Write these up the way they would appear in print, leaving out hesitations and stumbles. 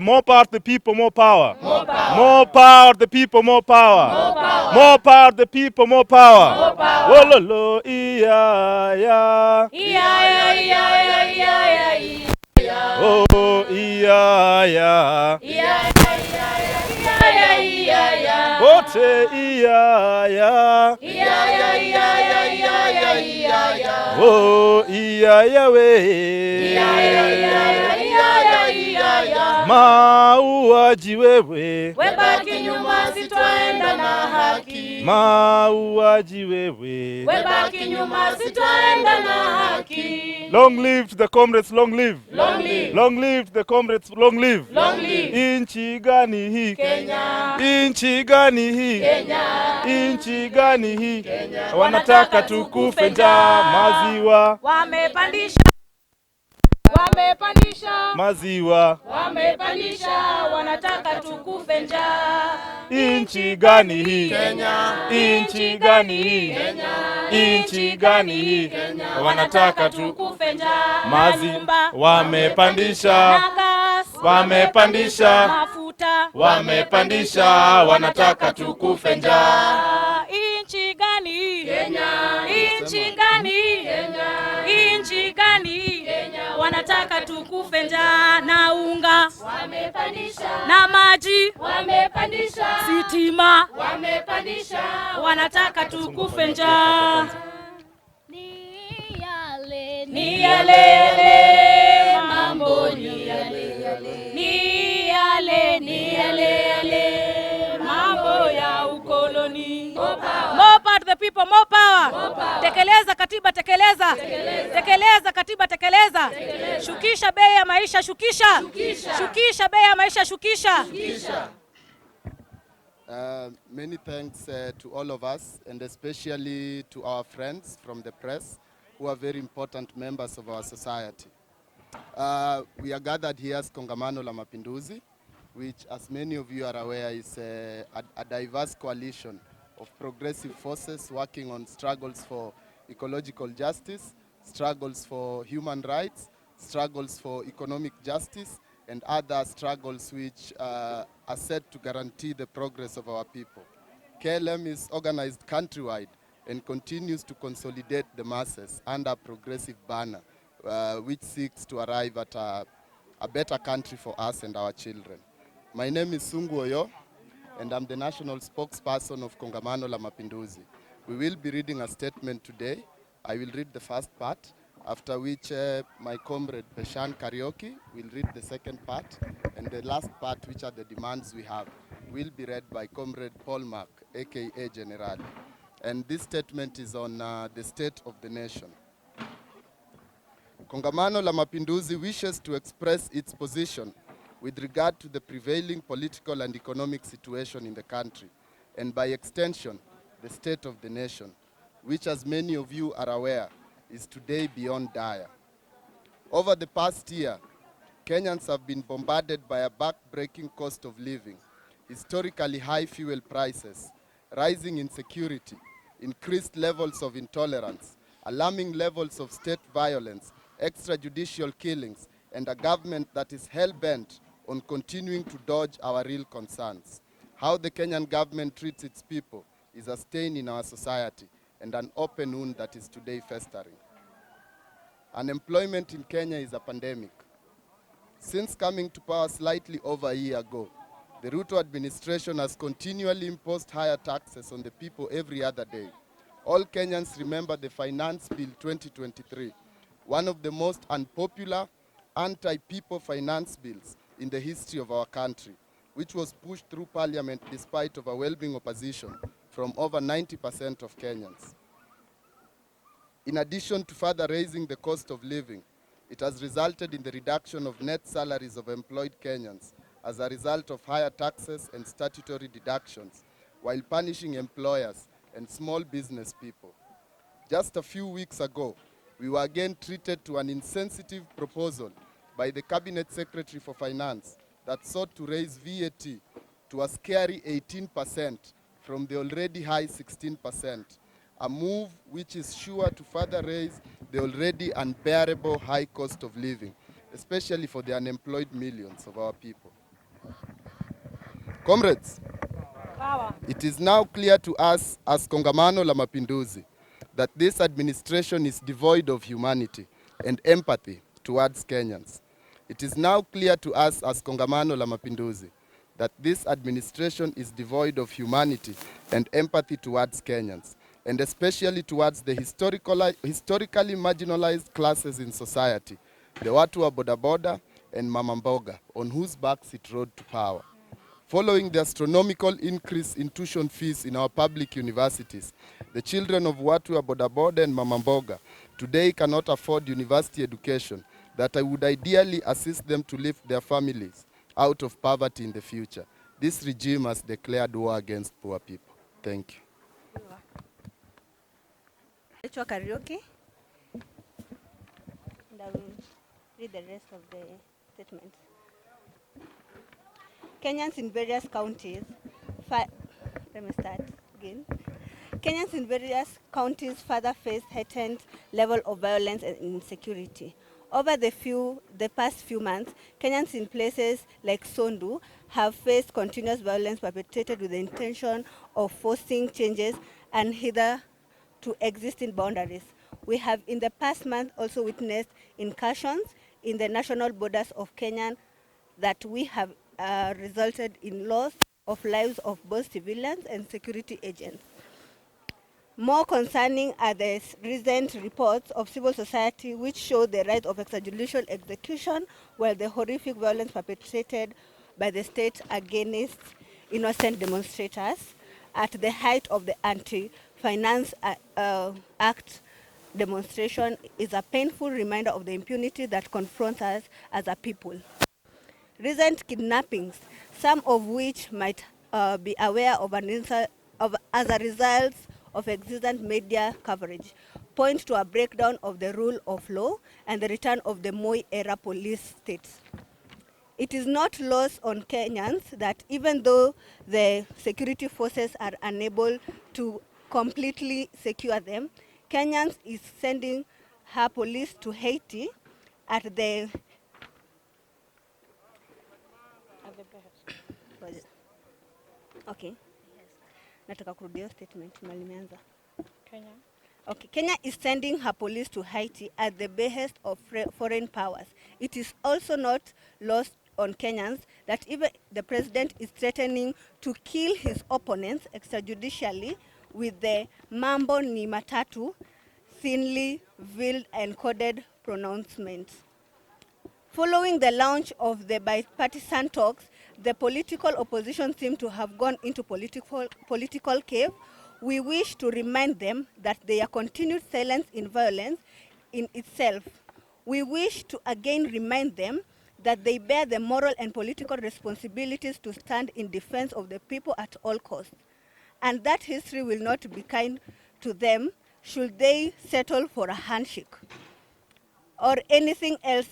More power to the people, more power. More power to the people, more power. More power to the people, more power. Wololo, iya, ya. Oh, iya, ya. Ote, iya, ya. Oh, iya, ya, we. Mauaji wewe, webaki nyuma, sitaenda na haki. mauaji wewe, webaki nyuma, sitaenda na haki. Long live to the comrades, long live. Long live. Long live to the comrades, long live. Long live. Inchi gani hii? Kenya. Inchi gani hii? Kenya. Inchi gani hii? Wanataka tukufe njaa, maziwa. Wamepandisha. Wamepandisha. Maziwa. Wamepandisha. Wanataka tukufe njaa. Inchi gani hii? Kenya. Inchi gani hii? Kenya. Inchi gani hii? Wanataka tukufe njaa. maziwa. Wamepandisha. Wamepandisha. Mafuta. Wamepandisha. Wanataka tukufe njaa. Inchi gani? Kenya. Inchi gani? Kenya. Inchi gani? Kenya. Wanataka tukufe njaa. Na unga Wamepandisha. na maji Wamepandisha. sitima Wamepandisha. wanataka tukufe njaa. Ni yale mambo, ni yale mambo ya ukoloni. More power to the people, more power. Tekeleza katiba, tekeleza. Tekeleza katiba, tekeleza. Shukisha bei ya maisha, shukisha. Shukisha bei ya maisha, shukisha. Many thanks to all of us, and especially to our friends from the press, who are very important members of our society. We are gathered here as Kongamano la Mapinduzi, which, as many of you are aware, is a diverse coalition of progressive forces working on struggles for ecological justice, struggles for human rights, struggles for economic justice, and other struggles which are set to guarantee the progress of our people. KLM is organized countrywide and continues to consolidate the masses under a progressive banner, which seeks to arrive at a better country for us and our children. My name is Sungu Oyo, and I'm the national spokesperson of Kongamano la Mapinduzi. We will be reading a statement today. I will read the first part, after which my comrade Peshan Karaoke will read the second part, and the last part, which are the demands we have, will be read by comrade Paul Mark, aka General. And this statement is on the state of the nation. Kongamano la Mapinduzi wishes to express its position with regard to the prevailing political and economic situation in the country, and by extension, the state of the nation, which, as many of you are aware, is today beyond dire. Over the past year, Kenyans have been bombarded by a back-breaking cost of living, historically high fuel prices, rising insecurity, increased levels of intolerance, alarming levels of state violence, extrajudicial killings, and a government that is hell-bent on continuing to dodge our real concerns. How the Kenyan government treats its people is a stain in our society and an open wound that is today festering. Unemployment in Kenya is a pandemic. Since coming to power slightly over a year ago, the Ruto administration has continually imposed higher taxes on the people every other day. All Kenyans remember the Finance Bill 2023, one of the most unpopular anti-people finance bills in the history of our country, which was pushed through Parliament despite overwhelming opposition from over 90% of Kenyans. In addition to further raising the cost of living, it has resulted in the reduction of net salaries of employed Kenyans as a result of higher taxes and statutory deductions, while punishing employers and small business people. Just a few weeks ago, we were again treated to an insensitive proposal by the Cabinet Secretary for Finance that sought to raise VAT to a scary 18% from the already high 16%, a move which is sure to further raise the already unbearable high cost of living, especially for the unemployed millions of our people. Comrades, Power. it is now clear to us as Kongamano la Mapinduzi that this administration is devoid of humanity and empathy towards Kenyans. It is now clear to us as Kongamano la Mapinduzi that this administration is devoid of humanity and empathy towards Kenyans, and especially towards the historically marginalized classes in society, the watu wa bodaboda and mama mboga, on whose backs it rode to power. Following the astronomical increase in tuition fees in our public universities, the children of watu wa bodaboda and mama mboga today cannot afford university education that I would ideally assist them to lift their families out of poverty in the future. This regime has declared war against poor people. Thank you. Karaoke, and I will read the rest of the statement. Kenyans in various counties, let me start again. Kenyans in various counties further face heightened level of violence and insecurity. Over the past few months, Kenyans in places like Sondu have faced continuous violence perpetrated with the intention of forcing changes and hither to existing boundaries. We have in the past month also witnessed incursions in the national borders of Kenya that we have resulted in loss of lives of both civilians and security agents. More concerning are the recent reports of civil society which show the rise of extrajudicial execution, while the horrific violence perpetrated by the state against innocent demonstrators at the height of the Anti-Finance Act demonstration is a painful reminder of the impunity that confronts us as a people. Recent kidnappings, some of which might be aware of as a result of existent media coverage, point to a breakdown of the rule of law and the return of the Moi-era police states. It is not lost on Kenyans that even though the security forces are unable to completely secure them, Kenyans is sending her police to Haiti at the okay. Nataka kurudia statement malimeanza. Kenya. Okay, Kenya is sending her police to Haiti at the behest of foreign powers. It is also not lost on Kenyans that even the president is threatening to kill his opponents extrajudicially with the Mambo ni Matatu, thinly veiled and coded pronouncements. Following the launch of the bipartisan talks, the political opposition seemed to have gone into political cave. We wish to remind them that their continued silence in violence in itself. We wish to again remind them that they bear the moral and political responsibilities to stand in defense of the people at all costs, and that history will not be kind to them should they settle for a handshake or anything else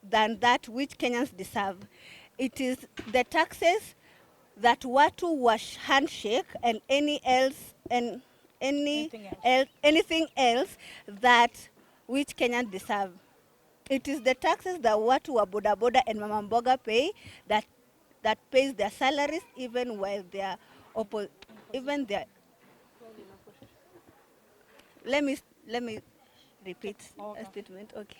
than that which Kenyans deserve. It is the taxes that watu wa handshake and anything else that which Kenyans deserve. It is the taxes that watu wa boda boda and mama mboga pay that pays their salaries even while they are let me repeat a statement. Okay.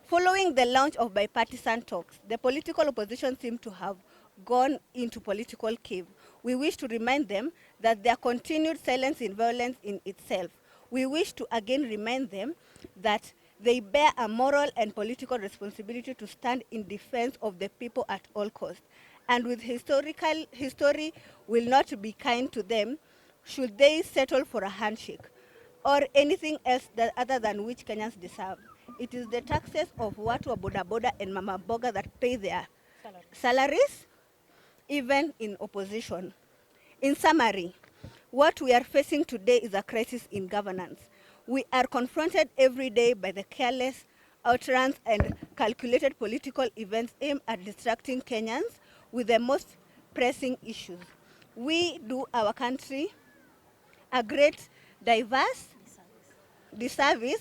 Following the launch of bipartisan talks, the political opposition seemed to have gone into political cave. We wish to remind them that their continued silence in violence in itself. We wish to again remind them that they bear a moral and political responsibility to stand in defense of the people at all costs. And with history will not be kind to them should they settle for a handshake or anything else other than which Kenyans deserve. It is the taxes of watu wa boda boda and mama mboga that pay their salaries, even in opposition. In summary, what we are facing today is a crisis in governance. We are confronted every day by the careless outruns and calculated political events aimed at distracting Kenyans with the most pressing issues. We do our country a great disservice.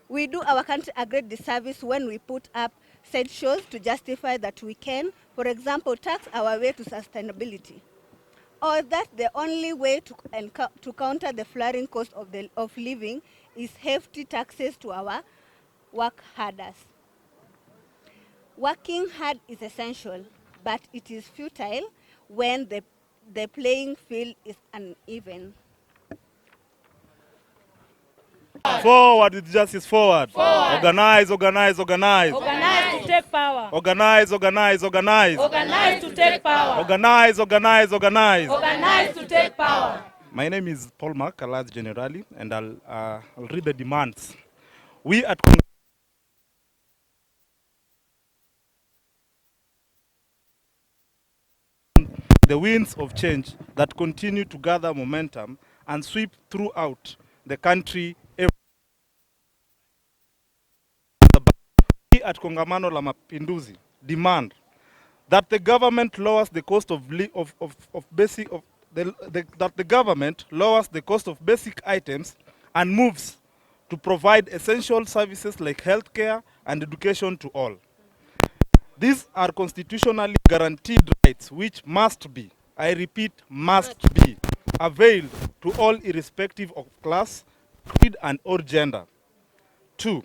We do our country a great disservice when we put up sideshows to justify that we can, for example, tax our way to sustainability, or that the only way to counter the flaring cost of living is hefty taxes to our work harders. Working hard is essential, but it is futile when the playing field is uneven. Forward with justice, forward. Organize, organize, organize. Organize to take power. Organize, organize, organize. Organize to take power. Organize, organize, organize. Organize to take power. My name is Paul Mark, Alliance Generali, and I'll read the demands. We at the winds of change that continue to gather momentum and sweep throughout the country. We at Kongamano la Mapinduzi demand that the government lowers the cost of basic items and moves to provide essential services like healthcare and education to all. These are constitutionally guaranteed rights which must be, I repeat, must be availed to all irrespective of class, creed, and or gender. 2,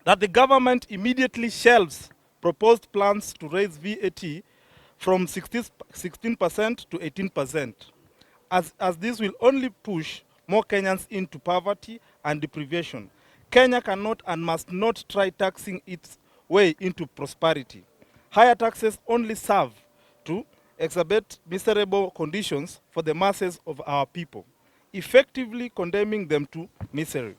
that the government immediately shelves proposed plans to raise VAT from 16% to 18%, as this will only push more Kenyans into poverty and deprivation. Kenya cannot and must not try taxing its way into prosperity. Higher taxes only serve to exacerbate miserable conditions for the masses of our people, effectively condemning them to misery.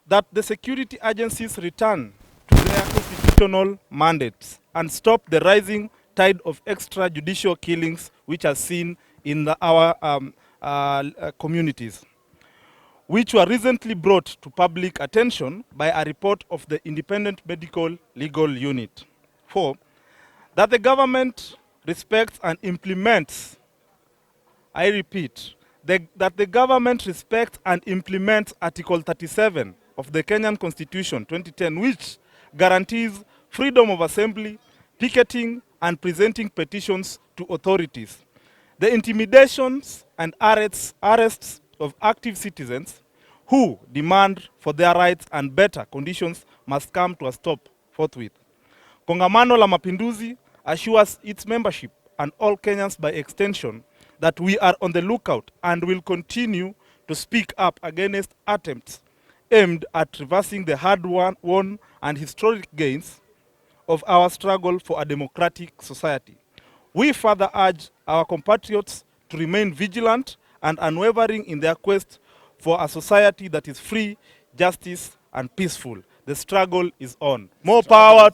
That the security agencies return to their constitutional mandates and stop the rising tide of extrajudicial killings which are seen in our communities, which were recently brought to public attention by a report of the Independent Medical Legal Unit. 4, that the government respects and implements, I repeat, that the government respects and implements Article 37 of the Kenyan Constitution 2010, which guarantees freedom of assembly, picketing, and presenting petitions to authorities. The intimidations and arrests of active citizens who demand for their rights and better conditions must come to a stop forthwith. Kongamano la Mapinduzi assures its membership and all Kenyans by extension that we are on the lookout and will continue to speak up against attempts aimed at reversing the hard-won and historic gains of our struggle for a democratic society. We further urge our compatriots to remain vigilant and unwavering in their quest for a society that is free, justice, and peaceful. The struggle is on. More power.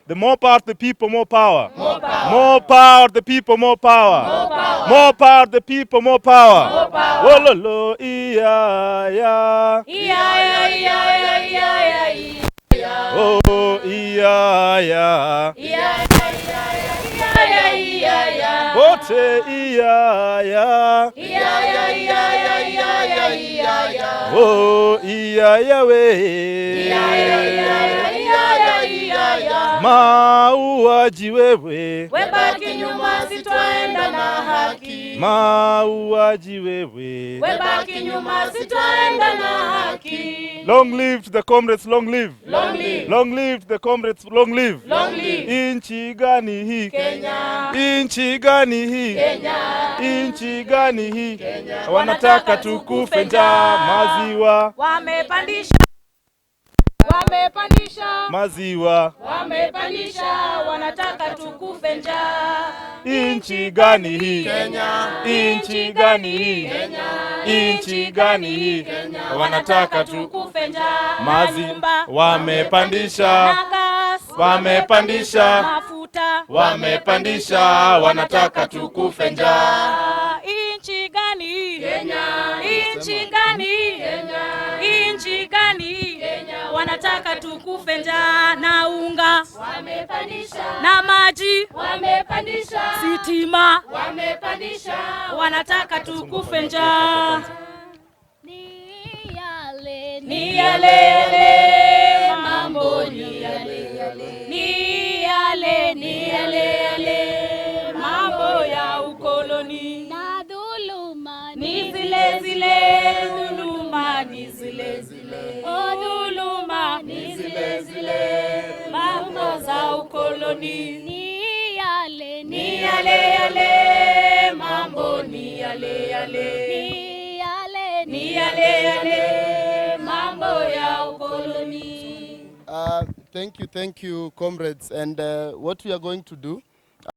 The more power the people, more power. More power. More power the people, more power. More power. More power the people, more power. More power. Oh, lo, lo, iya, ya. Iya, ya, iya, ya, iya, ya, iya. Oh, iya, ya. Iya, ya, iya, ya, iya, iya, ya. Bote, iya, ya. Iya, ya, iya, ya, iya, ya, iya, ya. Oh, iya, ya, we. Iya, ya, iya, ya, iya, ya, iya, ya. Mauaji wewe, Webaki nyuma sitwaenda na haki. mauaji wewe. Webaki nyuma sitwaenda na haki. Long live the comrades, long live. Long live. Long live the comrades, long live. Long live. Inchi gani hii? Kenya. Inchi gani hii? Kenya. Inchi gani hii? Wanataka tukufe njaa, maziwa. Wamepandisha. Wamepandisha. Maziwa. Wamepandisha. Wanataka tukufe njaa. Inchi gani hii? Kenya. Inchi gani hii? Kenya. Inchi gani hii? Wanataka tukufe njaa. maziwa. Wamepandisha. Na gas. Wamepandisha. Mafuta. Wamepandisha. Wanataka tukufe njaa. Inchi gani? Kenya. Inchi gani? Kenya. Inchi gani? Kenya. Wanataka tukufe njaa. Na unga. Wamepandisha. Na maji. Wamepandisha. Sitima. Wamepandisha. Wanataka tukufe njaa. Ni yale ni yale yale, mambo ni yale yale, ni yale yale, mambo ya ukoloni. Na dhuluma Ni zile zile, dhuluma ni zile zile, oh dhuluma ni zile zile, mambo za ukoloni. ni yale Ni yale yale, mambo ni yale yale, ni yale yale, mambo ya ukoloni. Thank you, comrades. And what we are going to do